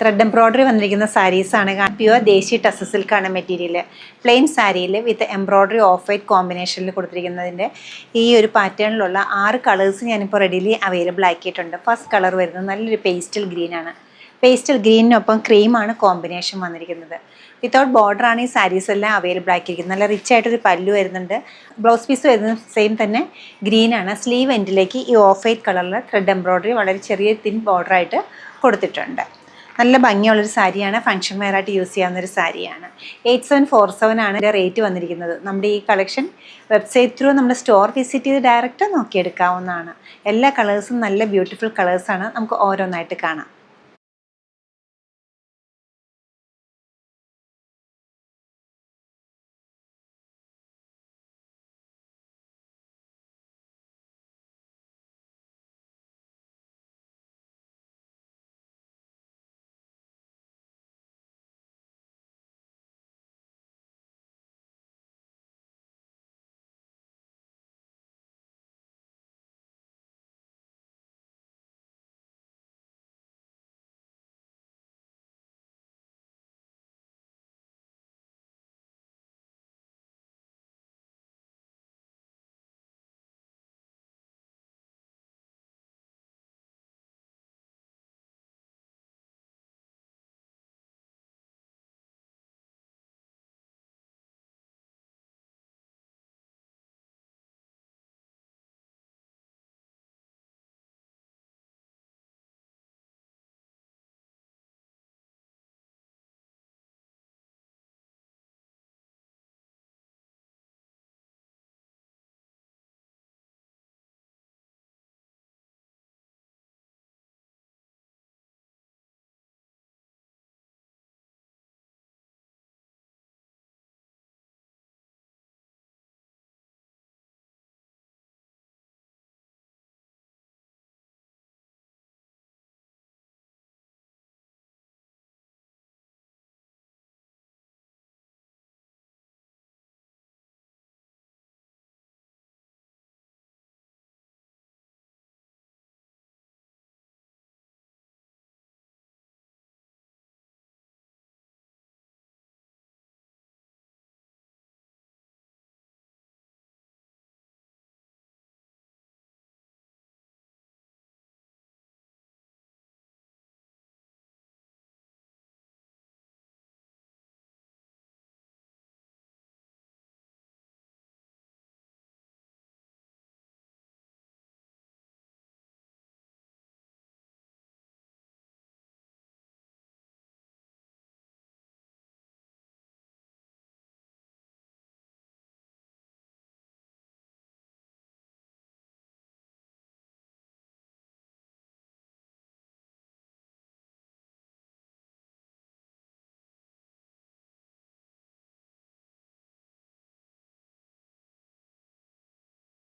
Thread embroidery വന്നിരിക്കുന്ന സാരീസാണ്. Pure desi tussar സിൽക്കാണ് മെറ്റീരിയൽ. പ്ലെയിൻ സാരിയിൽ വിത്ത് എംബ്രോയ്ഡറി ഓഫ് വൈറ്റ് കോമ്പിനേഷനിൽ കൊടുത്തിരിക്കുന്നതിൻ്റെ ഈ ഒരു പാറ്റേണിലുള്ള 6 കളേഴ്സ് ഞാനിപ്പോൾ റെഡിലി അവൈലബിൾ ആക്കിയിട്ടുണ്ട്. ഫസ്റ്റ് കളർ വരുന്നത് നല്ലൊരു പേസ്റ്റൽ ഗ്രീനാണ്. പേസ്റ്റൽ ഗ്രീനിനൊപ്പം ക്രീമാണ് കോമ്പിനേഷൻ വന്നിരിക്കുന്നത്. വിത്തൗട്ട് ബോർഡറാണ് ഈ സാരീസ് എല്ലാം അവൈലബിൾ ആക്കിയിരിക്കുന്നത്. നല്ല റിച്ച് ആയിട്ടൊരു പല്ലു വരുന്നുണ്ട്. ബ്ലൗസ് പീസ് വരുന്നത് സെയിം തന്നെ ഗ്രീനാണ്. സ്ലീവ് എൻഡിലേക്ക് ഈ ഓഫ് വൈറ്റ് കളറിൽ ത്രെഡ് എംബ്രോയ്ഡറി വളരെ ചെറിയ തിൻ ബോർഡറായിട്ട് കൊടുത്തിട്ടുണ്ട്. നല്ല ഭംഗിയുള്ളൊരു സാരിയാണ്. ഫംഗ്ഷൻ വെയർ ആയിട്ട് യൂസ് ചെയ്യാവുന്നൊരു സാരിയാണ്. 8747 ആണ് ഇതിൻ്റെ റേറ്റ് വന്നിരിക്കുന്നത്. നമ്മുടെ ഈ കളക്ഷൻ വെബ്സൈറ്റ് ത്രൂ നമ്മുടെ സ്റ്റോർ വിസിറ്റ് ചെയ്ത് ഡയറക്റ്റ് നോക്കിയെടുക്കാവുന്നതാണ്. എല്ലാ കളേഴ്സും നല്ല ബ്യൂട്ടിഫുൾ കളേഴ്സാണ്. നമുക്ക് ഓരോന്നായിട്ട് കാണാം.